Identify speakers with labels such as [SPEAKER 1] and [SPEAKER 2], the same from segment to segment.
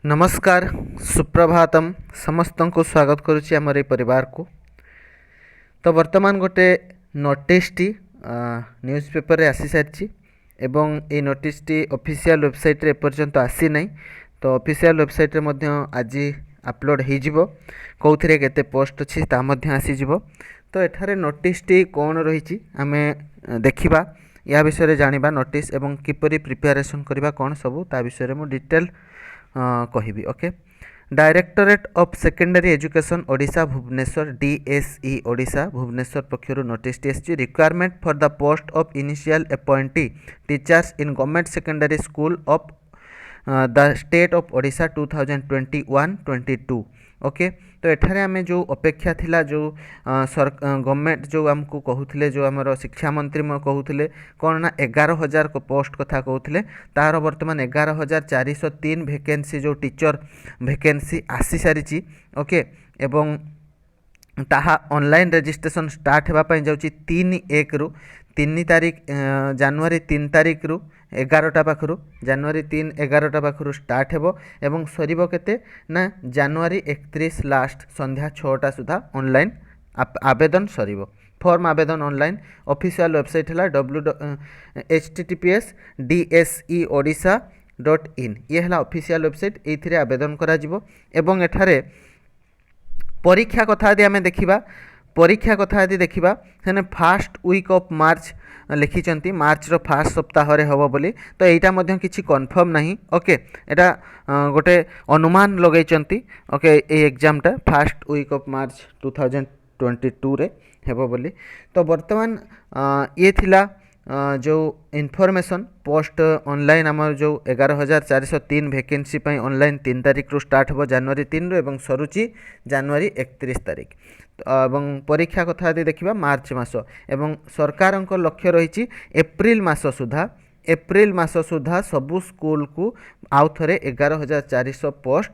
[SPEAKER 1] नमस्कार सुप्रभातम समस्त को स्वागत करुच्ची आमर ये परिवार को। तो वर्तमान गोटे नोटिस टी न्यूज़ पेपर रे आसी सारी एवं ये नोटिस टी ऑफिशियल वेबसाइट रे पर्यंत आसी नहीं। तो ऑफिशियल वेबसाइट रे मध्य आज अपलोड हो जिवो कौथिरे केते पोस्ट अछि ता मध्य आसी जिवो। तो एठारे नोटिस टी कौन रही आमे देखिबा या विषय रे जानिबा नोटिस एवं किपरि प्रिपरेशन करबा कौन सबू ता विषय रे मु डिटेल कहिबी। Okay, directorate of secondary education Odisha Bhubaneswar DSE Odisha Bhubaneswar पक्षर नोटिस टी requirement for the post of initial appointee teachers in government secondary school of the state of Odisha 2021-22। Okay, तो एठारे आमे जो अपेक्षा थिला जो गवर्नमेंट जो आमको कहूथिले जो आमर शिक्षा मंत्री कहूथिले कौन ना 11,000 को पोस्ट कथा कहूथिले तार वर्तमान 11,403 वैकेंसी जो टीचर वैकेंसी आसी सारी। ओके, एवं ताहा ऑनलाइन रजिस्ट्रेशन स्टार्ट होगापाई जाऊँगी 3/1 रु 3 तारीख जनवरी 3 तारीख रु 11टा पाखु जनवरी 3-11टा पाखु स्टार्ट हेबो एवं सरीबो केते ना जनवरी 31 लास्ट संध्या 6टा सुधा ऑनलाइन आवेदन सरीबो। फॉर्म आवेदन ऑनलाइन ऑफिशियल वेबसाइट है https://dseodisha.in ये है ऑफिशियल वेबसाइट। ये आवेदन करा जिवो एवं एठारे परीक्षा कथा यदि आम देखा परीक्षा कथा यदि देखा है फास्ट वीक ऑफ मार्च लिखिं मार्च रो फास्ट सप्ताह हम बोली। तो यहाँ किसी कन्फर्म नहीं। ओके, यहाँ गोटे अनुमान लगे। ओके, ये एग्जामटा फास्ट वीक ऑफ मार्च 2022 रे हेबो बोली। तो वर्तमान ये थिला जो इनफॉरमेशन पोस्ट ऑनलाइन आमर जो 11,403 वैकेंसी पे ऑनलाइन 3 तारीख रु स्टार्ट हो जनवरी 3 रु एवं सरुचि जनवरी 31 तारीख। एवं परीक्षा कथा यदि देखा मार्च मास एवं सरकार लक्ष्य रही एप्रिल मास सुधा सबू स्कूल को आउ थे 11,400 पोस्ट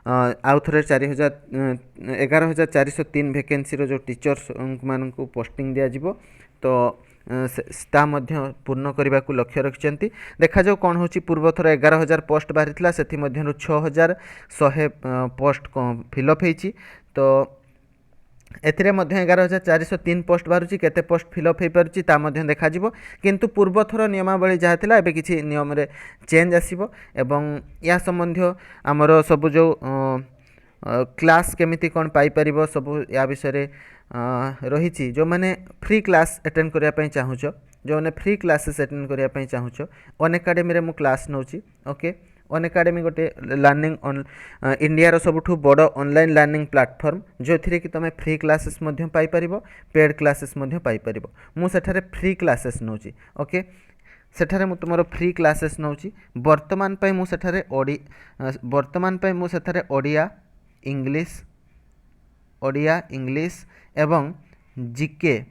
[SPEAKER 1] आउ थे 11,403 वैकेंसी जो टीचर्स मान पोस्टिंग दिज्व। तो ता मध्य पूर्ण करने को लक्ष्य रखिंट। देखा जाऊ कौन हो पूर्व थर 11,000 पोस्ट बाहरी 6,100 पोस्ट फिलअप होती। तो एथिरे 11,403 पोस्ट बाहर केते पोस्ट फिलअप हो पारुची ता मध्य देखा जिवो। किंतु पूर्व थर नियमावली जहाँ थिला एबे किछि नियम रे चेंज आसीबो एवं या संबंधी आमर सब जो क्लास केमिति कोन पाई परिबो सब या विषय रही जो मैंने फ्री क्लास अटेंड करने चाहूँ जो मैंने फ्री क्लासेस अटेंड करने चाहूँ अनएकाडेमी मु क्लास नौची। ओके, अनएकाडेमी गोटे लर्निंग इंडिया सबुठु बड़ ऑनलाइन लर्निंग प्लेटफॉर्म जो थी कि तुम फ्री क्लासेस पाई परिबो पेड क्लासेस पाई परिबो। मु सेठारे फ्री क्लासेस नौची। ओके, सेठारे मु तुमरो फ्री क्लासेस नौची। वर्तमान पई मु सेठारे ओडिया इंग्लिश एवं जीके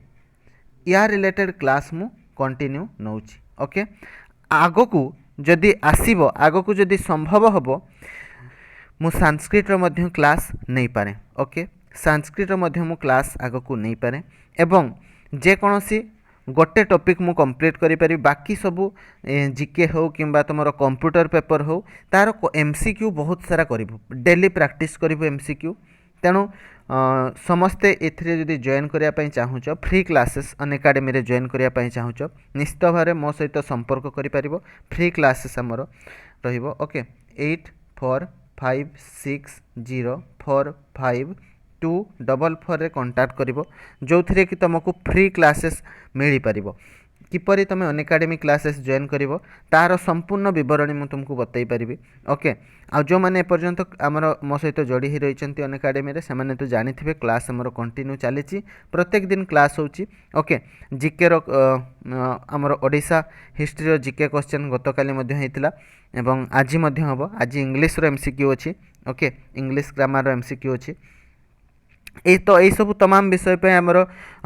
[SPEAKER 1] या रिलेटेड क्लास मु कंटिन्यू नौची। ओके, आगकू जदि आसीबो आगकू जदि संभव होबो मु संस्कृत रो मध्य क्लास नहीं पारे। ओके, संस्कृत रो मध्य मु क्लास आगकू नहीं पारे एवं जे कोनोसी गोटे टॉपिक मु कंप्लीट करि पारि बाकी सबू जीके हो किंबा तुमर कंप्यूटर पेपर हो तार एमसीक्यू बहुत सारा करिवो डेली प्रैक्टिस करिवो एमसीक्यू। तेणु समस्ते एथिरे जदि जॉइन करने चाहूच फ्री क्लासेस अनएकाडेमी रे जॉइन करने चाहूच निश्चित भाव मो सहित संपर्क करि फ्री क्लासेस आमर रहिबो। ओके, 8456045244 रे कांटेक्ट करिवो जो थिरे कि तुमको फ्री क्लासेस मिल पारिबो। किपरि तुम अनएकाडेमी क्लासेस जॉइन करिवो तार संपूर्ण विवरणी मु तुमको बतई पारिबी। ओके, आ जो माने पर्यंत आमर मो सहित जोड़ी ही रही अनएकाडेमी से माने तो जानिथिबे क्लास आमर कंटिन्यू चली प्रत्येक दिन क्लास होची। ओके, जीके रो आमर ओडिशा हिस्ट्री रो जीके क्वेश्चन गतकाली मध्य हेतिला एवं आज मध्य हबो। आज इंग्लिश रो एमसीक्यू अछि। ओके, इंग्लिश ग्रामर रो एमसीक्यू अछि। तो यही सब तमाम विषय पे आमर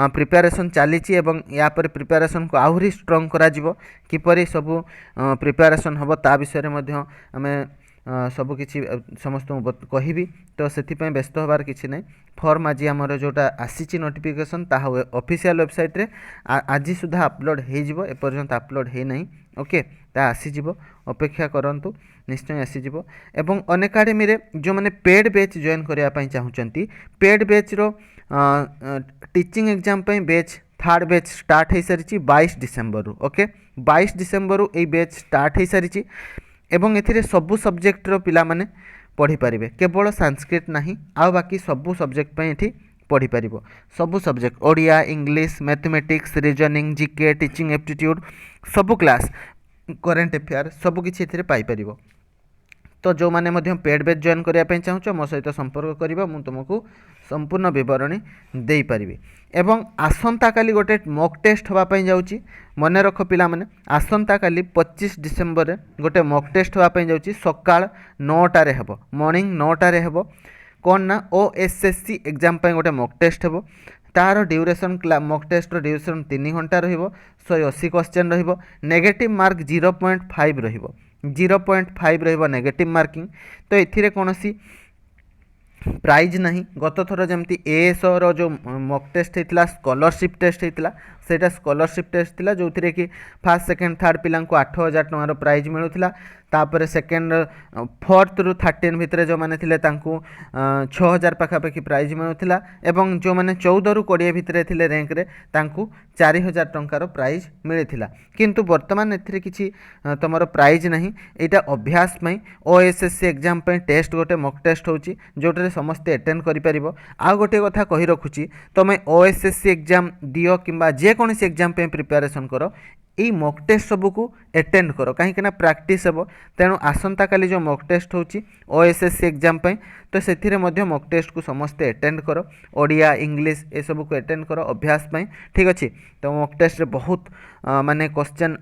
[SPEAKER 1] प्रिपेरेसन चली या पर प्रिपेरेसन को आहरी स्ट्रंग करा जिवो किपरि सब प्रिपेरेसन हम ता विषय आम सब किसी समस्त कहबी। तो से व्यस्त हबार किसी ना फॉर्म आज आमर जोटा आसी नोटिफिकेशन ताहा ऑफिशियल वेबसाइट रे आज सुधा अपलोड हो एपर्यंत अपलोड है ना। ओके, ता आसीजिवो अपेक्षा करंतु निश्चय आसीजिवो। एवं अनएकाडेमी रे जो माने पेड बैच जॉइन करिया पई चाहुचंती पेड बैच रो टीचिंग एग्जाम पई बैच थर्ड बैच स्टार्ट हो सारी 22 डिसेम्बर रु ओके 22 डिसेम्बर रु ए बैच स्टार्ट हो सारी एवं एथिरे सबु सब्जेक्ट रो पिला माने पढ़ी पारिबे केवल संस्कृत नाही आ बाकी सबु सब्जेक्ट पई एठी पढ़ी पारिबो सबु subject Odia English mathematics reasoning GK teaching aptitude सबु क्लास करेंट अफेयर सबु किछि एथिरे पाई पारिबो। तो जो मैंने पेड बैच जॉइन करने चाहूँ मो सहित संपर्क कर तुमको संपूर्ण बरणी दे पारि। एवं आसंता काली गोटे मॉक टेस्ट होगापी जाऊँगी मन रख पिला माने आसंता काली 25 डिसेम्बर गोटे मॉक टेस्ट होगापी जाऊँगी सकाळ 9टारे हेब मॉर्निंग 9टारे हेब कौन ना ओएसएससी एग्जाम गोटे मॉक टेस्ट हेब तार ड्यूरेशन मॉक टेस्ट ड्यूरेशन 3 घंटा रही 180 क्वेश्चन नेगेटिव मार्क 0.5 रहिबो 0.5 रहिबो नेगेटिव मार्किंग। तो एथिरे कोनोसी प्राइज नहीं गत थर जमती एएस रो जो मॉक टेस्ट होता स्कॉलरशिप टेस्ट होता सेटा स्कॉलरशिप टेस्ट थिला जो थिरे कि फर्स्ट सेकंड थर्ड पिला को 8000 टंकार प्राइज मिलूला तापर सेकंड फोर्थ रु 13 भितर जो माने थिले तांकू 6000 पाखापाखि प्राइज मिलूला एवं जो माने 14 रु 20 भितर थिले रैंक रे तांकू 4000 टंकार प्राइज मिलथिला किंतु वर्तमान एथिरे किछि तमरो प्राइज नहीं एटा अभ्यास पई ओएसएससी एग्जाम पई टेस्ट गोटे मॉक टेस्ट होची जोटरे समस्ते अटेंड करि परिबो। आ गोटे कथा कहि रखुची तमे ओएसएससी एग्जाम दियो किंबा जे कोनोसी एग्जाम पे प्रिपरेशन करो यही मॉक टेस्ट सबको अटेंड करो कहीं प्रैक्टिस हे तेणु आसंता काली जो मॉक टेस्ट होची ओएसएससी एग्जाम पे तो से मॉक टेस्ट को समस्ते अटेंड करो ओडिया इंग्लिश ये सब को अटेंड करो अभ्यास पाई ठीक अच्छे। तो मॉक टेस्ट रे बहुत माने क्वेश्चन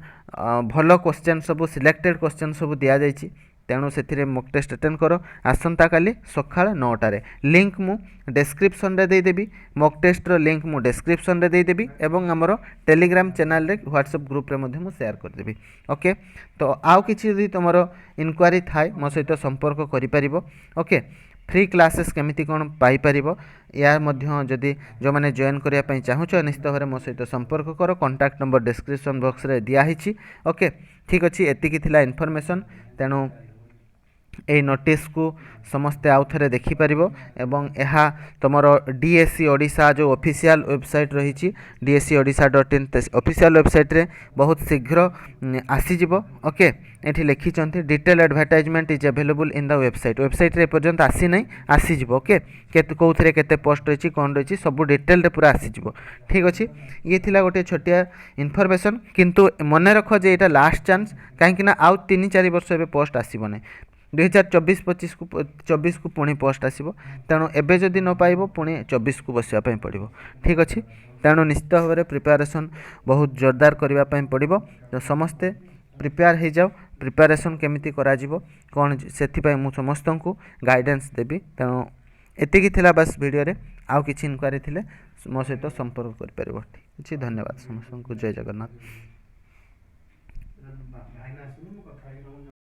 [SPEAKER 1] भल क्वेश्चन सब सिलेक्टेड क्वेश्चन सब दि जाइए तेणु से मॉक टेस्ट अटेंड करो आसंता काली सकाळ 9टारे लिंक मु डिस्क्रिप्शन रे देदेवी मॉक टेस्ट रो लिंक मु डिस्क्रिप्शन रे देदेवी एवं हमरो टेलीग्राम चैनल रे व्हाट्सएप ग्रुप रे मध्ये मु शेयर कर देबी ओके। तो आउ किछि यदि तमरो इनक्वारी थाए मो सहित संपर्क करि परिबो ओके। फ्री क्लासेस केमिति कोन पाई परिबो यार मध्य जदि जो माने जॉइन करिया पई चाहुछ निश्चित भाବରେ मो सहित संपर्क करो कांटेक्ट नंबर डिस्क्रिप्शन बॉक्स रे दिया हिची ओके ठीक अछि। एतिकी थिला इन्फॉर्मेशन तेणु ए नोटिस को समस्ते आउ थे देखिपर एवं यह तुम डीएससी ओडिशा जो ऑफिशियल वेबसाइट रही DSCODISHA.in ऑफिशियल वेबसाइट रे बहुत शीघ्र आसीजिवो ओके। एठी लिखी detail advertisement is available in the website रे पर्यंत आसी नहीं आसीजिवो ओके कौन केते पोस्ट रही कौन रही सब डिटेल रे पूरा आसीजिवो ठीक अच्छे। ये थिला गोटे छोटिया इनफॉरमेशन किंतु मन रख जे एटा लास्ट चांस कहीं आउ 3-4 वर्ष ए पोस्ट आसब ना 2024-25 को पुणी पोस्ट आसो तेणु एबे जदि न पाइब पुणी 24 को बसापी पड़ो ठीक अच्छे। तेणु निश्चित भाव में प्रिपेरेसन बहुत जोरदार करने पड़ो तो समस्ते प्रिपेयर हो जाओ प्रिपेरेसन केमिति करा जीवो कौन से मु समस्त को गाइडेंस देवी। तेणु एतिकी थिला बस वीडियो रे आउ किछि इनक्वारी थिले मो सहित संपर्क कर पारिबो ठीक अछि। धन्यवाद समस्त को जय जगन्नाथ।